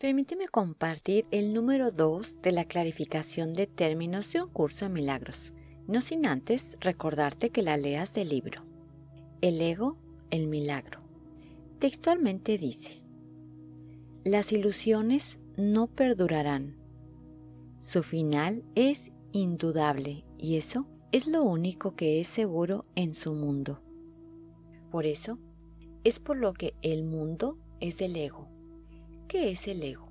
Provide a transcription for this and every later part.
Permíteme compartir el número 2 de la clarificación de términos de un curso de milagros, no sin antes recordarte que la leas del libro. El ego, el milagro. Textualmente dice: las ilusiones no perdurarán. Su final es indudable y eso es lo único que es seguro en su mundo. Por eso, es por lo que el mundo es del ego. ¿Qué es el ego?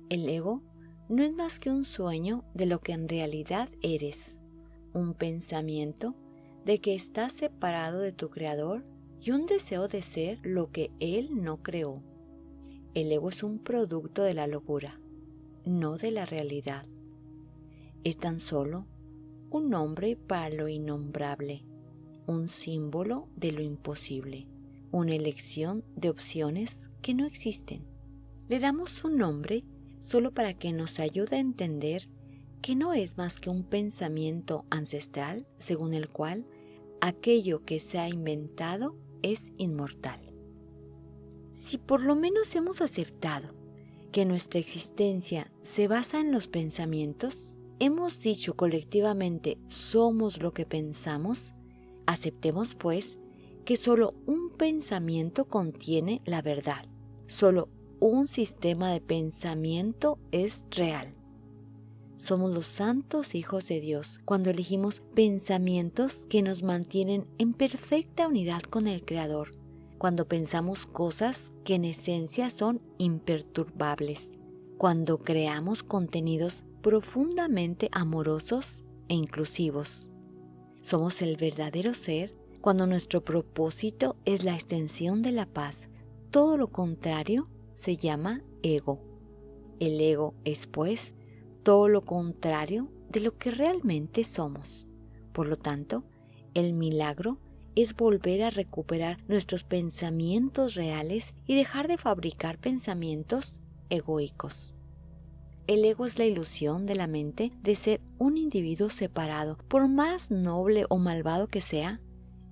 El ego no es más que un sueño de lo que en realidad eres, un pensamiento de que estás separado de tu creador y un deseo de ser lo que él no creó. El ego es un producto de la locura, no de la realidad. Es tan solo un nombre para lo innombrable, un símbolo de lo imposible, una elección de opciones que no existen. Le damos un nombre solo para que nos ayude a entender que no es más que un pensamiento ancestral según el cual aquello que se ha inventado es inmortal. Si por lo menos hemos aceptado que nuestra existencia se basa en los pensamientos, hemos dicho colectivamente somos lo que pensamos, aceptemos pues que solo un pensamiento contiene la verdad, solo un sistema de pensamiento es real. Somos los santos hijos de Dios cuando elegimos pensamientos que nos mantienen en perfecta unidad con el Creador, cuando pensamos cosas que en esencia son imperturbables, cuando creamos contenidos profundamente amorosos e inclusivos. Somos el verdadero ser cuando nuestro propósito es la extensión de la paz. Todo lo contrario se llama ego. El ego es, pues, todo lo contrario de lo que realmente somos. Por lo tanto, el milagro es volver a recuperar nuestros pensamientos reales y dejar de fabricar pensamientos egoicos. El ego es la ilusión de la mente de ser un individuo separado, por más noble o malvado que sea.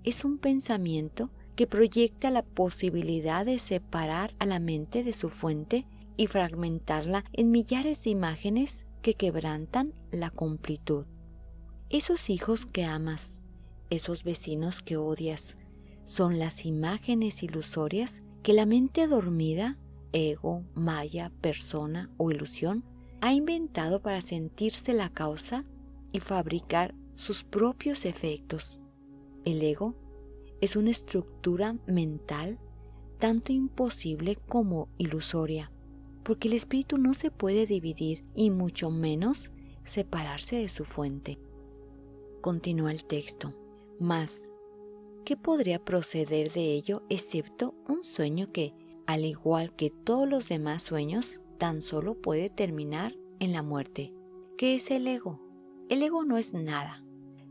Es un pensamiento que proyecta la posibilidad de separar a la mente de su fuente y fragmentarla en millares de imágenes que quebrantan la completud. Esos hijos que amas, esos vecinos que odias, son las imágenes ilusorias que la mente dormida, ego, maya, persona o ilusión, ha inventado para sentirse la causa y fabricar sus propios efectos. El ego es una estructura mental tanto imposible como ilusoria, porque el espíritu no se puede dividir y mucho menos separarse de su fuente. Continúa el texto. Mas, ¿qué podría proceder de ello excepto un sueño que, al igual que todos los demás sueños, tan solo puede terminar en la muerte? ¿Qué es el ego? El ego no es nada,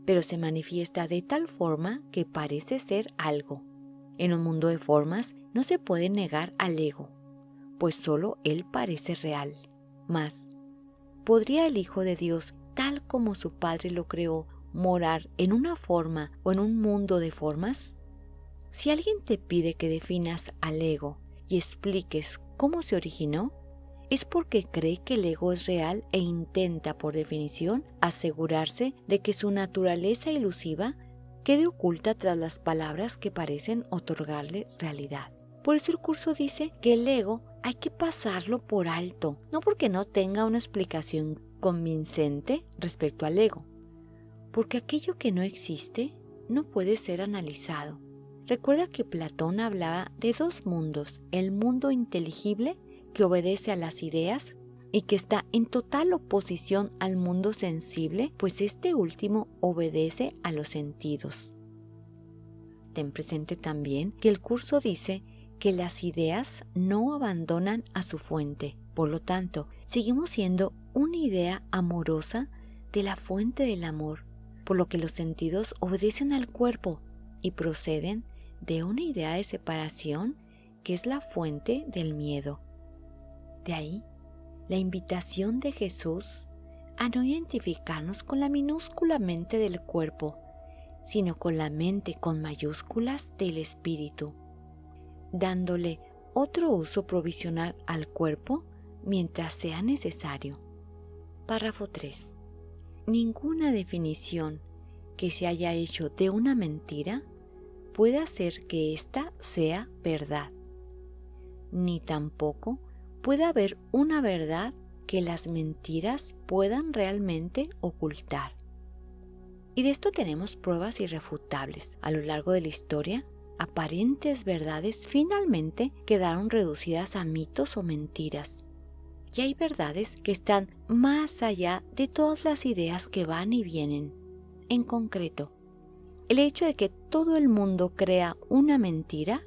pero se manifiesta de tal forma que parece ser algo. En un mundo de formas no se puede negar al ego, pues solo él parece real. Mas, ¿podría el Hijo de Dios, tal como su Padre lo creó, morar en una forma o en un mundo de formas? Si alguien te pide que definas al ego y expliques cómo se originó, es porque cree que el ego es real e intenta, por definición, asegurarse de que su naturaleza ilusiva quede oculta tras las palabras que parecen otorgarle realidad. Por eso el curso dice que el ego hay que pasarlo por alto, no porque no tenga una explicación convincente respecto al ego, porque aquello que no existe no puede ser analizado. Recuerda que Platón hablaba de dos mundos, el mundo inteligible que obedece a las ideas y que está en total oposición al mundo sensible, pues este último obedece a los sentidos. Ten presente también que el curso dice que las ideas no abandonan a su fuente, por lo tanto, seguimos siendo una idea amorosa de la fuente del amor, por lo que los sentidos obedecen al cuerpo y proceden de una idea de separación que es la fuente del miedo. De ahí, la invitación de Jesús a no identificarnos con la minúscula mente del cuerpo, sino con la mente con mayúsculas del espíritu, dándole otro uso provisional al cuerpo mientras sea necesario. Párrafo 3. Ninguna definición que se haya hecho de una mentira puede hacer que ésta sea verdad, ni tampoco puede haber una verdad que las mentiras puedan realmente ocultar. Y de esto tenemos pruebas irrefutables. A lo largo de la historia, aparentes verdades finalmente quedaron reducidas a mitos o mentiras. Y hay verdades que están más allá de todas las ideas que van y vienen. En concreto, el hecho de que todo el mundo crea una mentira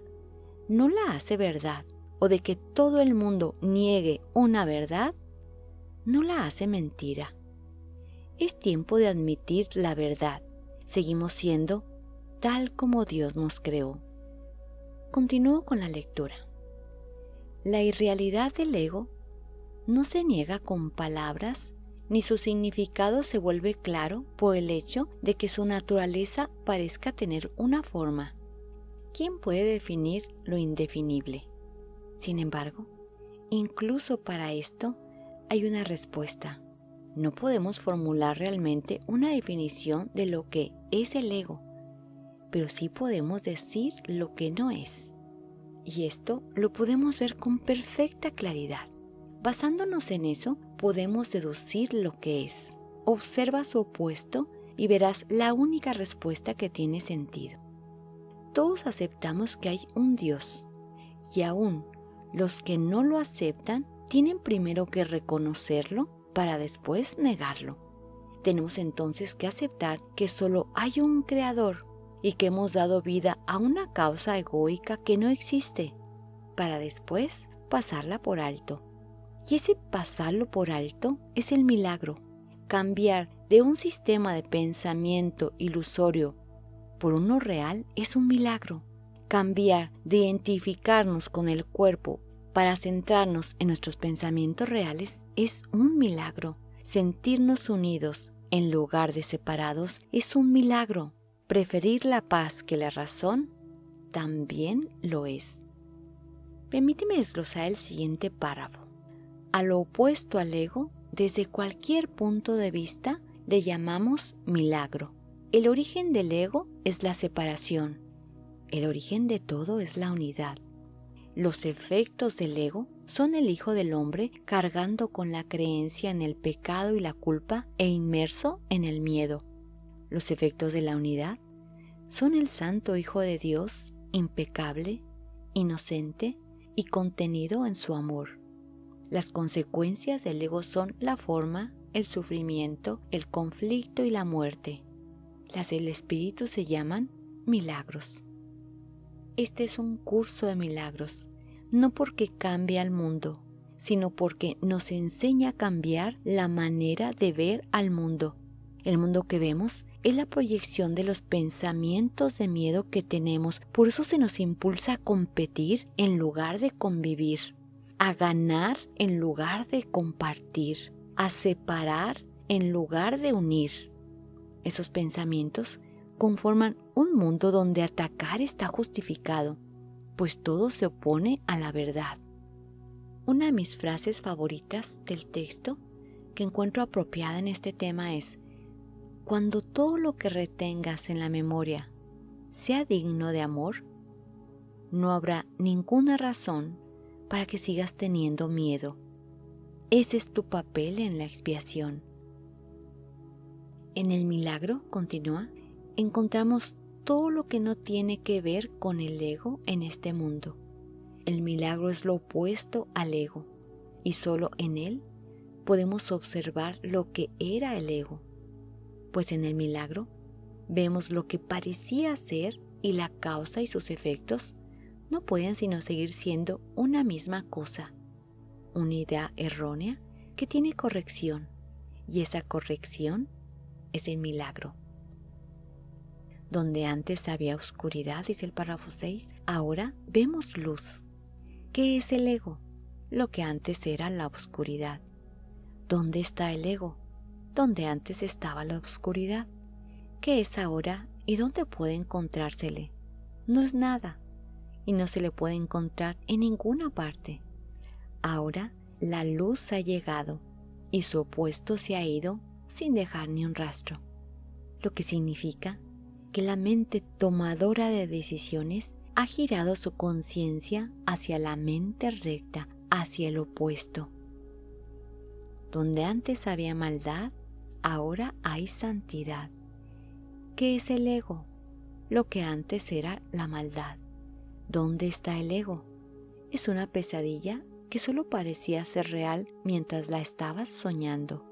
no la hace verdad, o de que todo el mundo niegue una verdad no la hace mentira. Es tiempo de admitir la verdad. Seguimos siendo tal como Dios nos creó. Continúo con la lectura. La irrealidad del ego no se niega con palabras, ni su significado se vuelve claro por el hecho de que su naturaleza parezca tener una forma. ¿Quién puede definir lo indefinible? Sin embargo, incluso para esto hay una respuesta. No podemos formular realmente una definición de lo que es el ego, pero sí podemos decir lo que no es. Y esto lo podemos ver con perfecta claridad. Basándonos en eso, podemos deducir lo que es. Observa su opuesto y verás la única respuesta que tiene sentido. Todos aceptamos que hay un Dios, y aún los que no lo aceptan tienen primero que reconocerlo para después negarlo. Tenemos entonces que aceptar que solo hay un creador y que hemos dado vida a una causa egoica que no existe, para después pasarla por alto. Y ese pasarlo por alto es el milagro. Cambiar de un sistema de pensamiento ilusorio por uno real es un milagro. Cambiar de identificarnos con el cuerpo para centrarnos en nuestros pensamientos reales es un milagro. Sentirnos unidos en lugar de separados es un milagro. Preferir la paz que la razón también lo es. Permíteme desglosar el siguiente párrafo. A lo opuesto al ego, desde cualquier punto de vista, le llamamos milagro. El origen del ego es la separación. El origen de todo es la unidad. Los efectos del ego son el Hijo del Hombre cargando con la creencia en el pecado y la culpa e inmerso en el miedo. Los efectos de la unidad son el Santo Hijo de Dios, impecable, inocente y contenido en su amor. Las consecuencias del ego son la forma, el sufrimiento, el conflicto y la muerte. Las del espíritu se llaman milagros. Este es un curso de milagros, no porque cambie al mundo, sino porque nos enseña a cambiar la manera de ver al mundo. El mundo que vemos es la proyección de los pensamientos de miedo que tenemos, por eso se nos impulsa a competir en lugar de convivir, a ganar en lugar de compartir, a separar en lugar de unir. Esos pensamientos conforman un mundo donde atacar está justificado, pues todo se opone a la verdad. Una de mis frases favoritas del texto que encuentro apropiada en este tema es: cuando todo lo que retengas en la memoria sea digno de amor, no habrá ninguna razón para que sigas teniendo miedo. Ese es tu papel en la expiación. En el milagro, continúa, encontramos todo lo que no tiene que ver con el ego en este mundo. El milagro es lo opuesto al ego, y solo en él podemos observar lo que era el ego. Pues en el milagro vemos lo que parecía ser y la causa y sus efectos no pueden sino seguir siendo una misma cosa, una idea errónea que tiene corrección, y esa corrección es el milagro. Donde antes había oscuridad, dice el párrafo 6, ahora vemos luz. ¿Qué es el ego? Lo que antes era la oscuridad. ¿Dónde está el ego? Donde antes estaba la oscuridad. ¿Qué es ahora y dónde puede encontrársele? No es nada, y no se le puede encontrar en ninguna parte. Ahora la luz ha llegado y su opuesto se ha ido sin dejar ni un rastro, lo que significa que la mente tomadora de decisiones ha girado su conciencia hacia la mente recta, hacia el opuesto. Donde antes había maldad, ahora hay santidad. ¿Qué es el ego? Lo que antes era la maldad. ¿Dónde está el ego? Es una pesadilla que solo parecía ser real mientras la estabas soñando.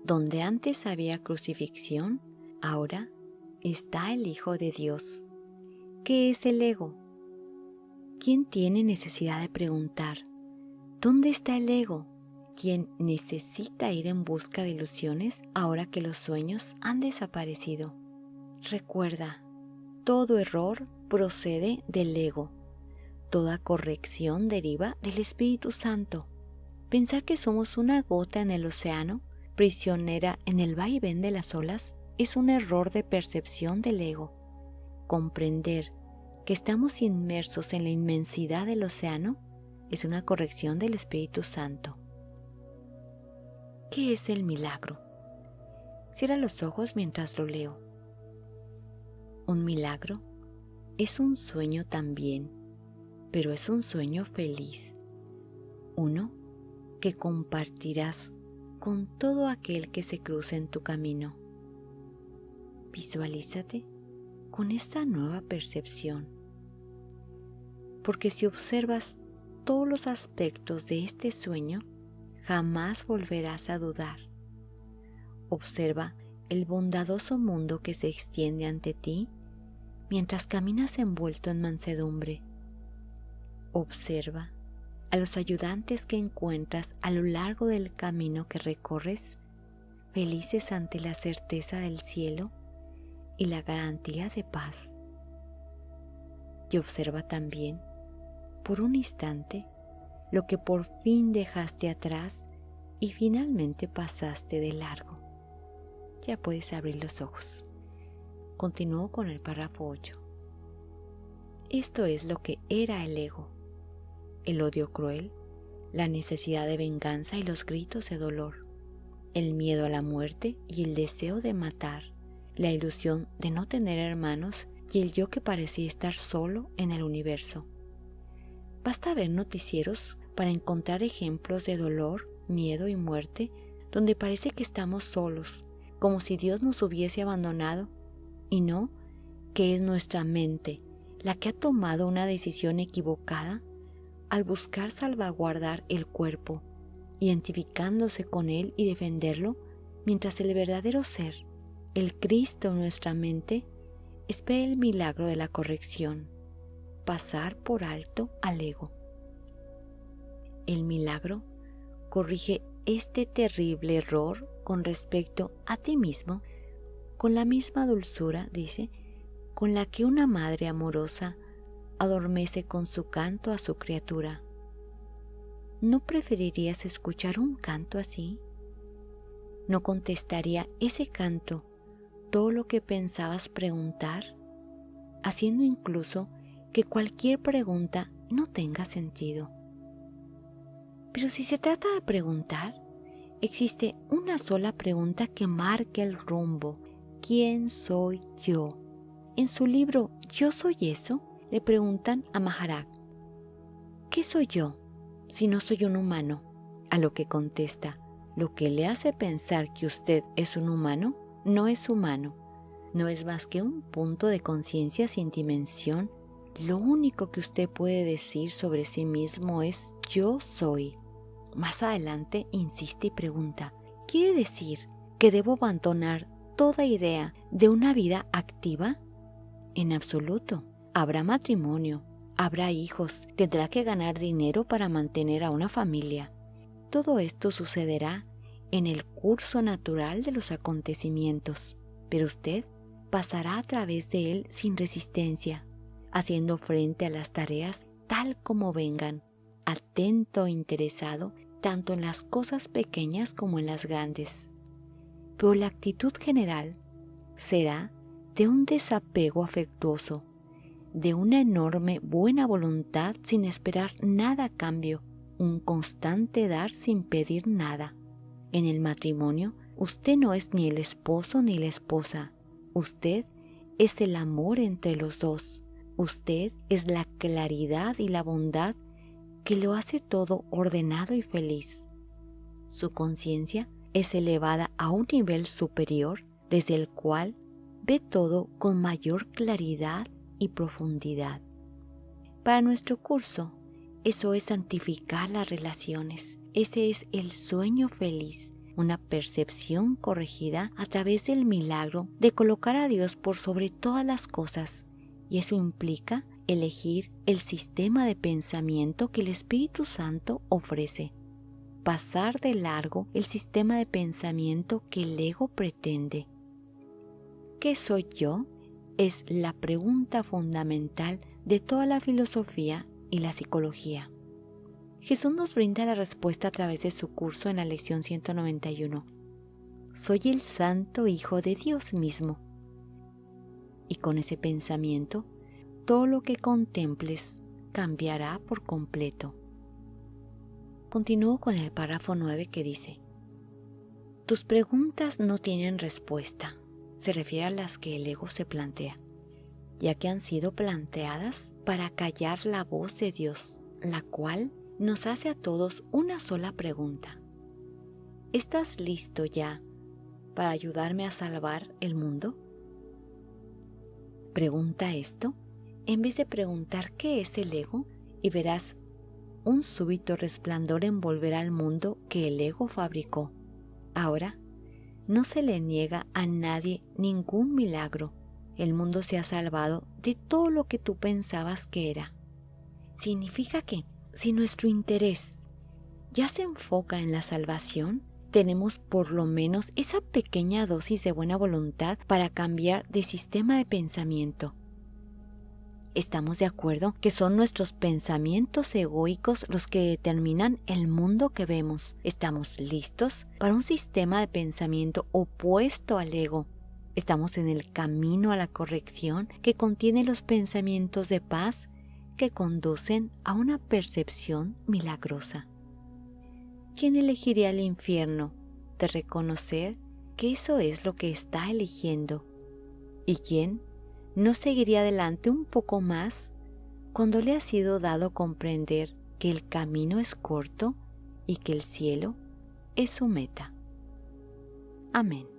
Donde antes había crucifixión, ahora está el Hijo de Dios. ¿Qué es el ego? ¿Quién tiene necesidad de preguntar? ¿Dónde está el ego? ¿Quién necesita ir en busca de ilusiones ahora que los sueños han desaparecido? Recuerda, todo error procede del ego. Toda corrección deriva del Espíritu Santo. Pensar que somos una gota en el océano, prisionera en el vaivén de las olas, es un error de percepción del ego. Comprender que estamos inmersos en la inmensidad del océano es una corrección del Espíritu Santo. ¿Qué es el milagro? Cierra los ojos mientras lo leo. Un milagro es un sueño también, pero es un sueño feliz. Uno que compartirás con todo aquel que se cruce en tu camino. Visualízate con esta nueva percepción, porque si observas todos los aspectos de este sueño, jamás volverás a dudar. Observa el bondadoso mundo que se extiende ante ti mientras caminas envuelto en mansedumbre. Observa a los ayudantes que encuentras a lo largo del camino que recorres, felices ante la certeza del cielo y la garantía de paz. Y observa también, por un instante, lo que por fin dejaste atrás y finalmente pasaste de largo. Ya puedes abrir los ojos. Continúo con el párrafo 8. Esto es lo que era el ego: el odio cruel, la necesidad de venganza y los gritos de dolor, el miedo a la muerte y el deseo de matar, la ilusión de no tener hermanos y el yo que parecía estar solo en el universo. Basta ver noticieros para encontrar ejemplos de dolor, miedo y muerte donde parece que estamos solos, como si Dios nos hubiese abandonado, y no que es nuestra mente la que ha tomado una decisión equivocada al buscar salvaguardar el cuerpo, identificándose con él y defenderlo, mientras el verdadero ser, el Cristo en nuestra mente, espera el milagro de la corrección, pasar por alto al ego. El milagro corrige este terrible error con respecto a ti mismo con la misma dulzura, dice, con la que una madre amorosa adormece con su canto a su criatura. ¿No preferirías escuchar un canto así? ¿No contestaría ese canto todo lo que pensabas preguntar, haciendo incluso que cualquier pregunta no tenga sentido? Pero si se trata de preguntar, existe una sola pregunta que marca el rumbo: ¿quién soy yo? En su libro ¿Yo soy eso?, le preguntan a Maharaj: ¿qué soy yo si no soy un humano? A lo que contesta: lo que le hace pensar que usted es un humano no es humano, no es más que un punto de conciencia sin dimensión. Lo único que usted puede decir sobre sí mismo es yo soy. Más adelante insiste y pregunta: ¿quiere decir que debo abandonar toda idea de una vida activa? En absoluto. Habrá matrimonio, habrá hijos, tendrá que ganar dinero para mantener a una familia. Todo esto sucederá en el curso natural de los acontecimientos, pero usted pasará a través de él sin resistencia, haciendo frente a las tareas tal como vengan, atento e interesado tanto en las cosas pequeñas como en las grandes. Pero la actitud general será de un desapego afectuoso, de una enorme buena voluntad sin esperar nada a cambio, un constante dar sin pedir nada. En el matrimonio, usted no es ni el esposo ni la esposa. Usted es el amor entre los dos. Usted es la claridad y la bondad que lo hace todo ordenado y feliz. Su conciencia es elevada a un nivel superior desde el cual ve todo con mayor claridad y profundidad. Para nuestro curso, eso es santificar las relaciones. Ese es el sueño feliz, una percepción corregida a través del milagro de colocar a Dios por sobre todas las cosas. Y eso implica elegir el sistema de pensamiento que el Espíritu Santo ofrece. Pasar de largo el sistema de pensamiento que el ego pretende. ¿Qué soy yo? Es la pregunta fundamental de toda la filosofía y la psicología. Jesús nos brinda la respuesta a través de su curso en la lección 191. Soy el Santo Hijo de Dios mismo. Y con ese pensamiento, todo lo que contemples cambiará por completo. Continúo con el párrafo 9 que dice: tus preguntas no tienen respuesta. Se refiere a las que el ego se plantea, ya que han sido planteadas para callar la voz de Dios, la cual nos hace a todos una sola pregunta. ¿Estás listo ya para ayudarme a salvar el mundo? Pregunta esto en vez de preguntar qué es el ego y verás un súbito resplandor envolverá al mundo que el ego fabricó. Ahora, no se le niega a nadie ningún milagro. El mundo se ha salvado de todo lo que tú pensabas que era. Significa que, si nuestro interés ya se enfoca en la salvación, tenemos por lo menos esa pequeña dosis de buena voluntad para cambiar de sistema de pensamiento. ¿Estamos de acuerdo que son nuestros pensamientos egoicos los que determinan el mundo que vemos? ¿Estamos listos para un sistema de pensamiento opuesto al ego? ¿Estamos en el camino a la corrección que contiene los pensamientos de paz que conducen a una percepción milagrosa? ¿Quién elegiría el infierno de reconocer que eso es lo que está eligiendo? ¿Y quién no seguiría adelante un poco más cuando le ha sido dado comprender que el camino es corto y que el cielo es su meta? Amén.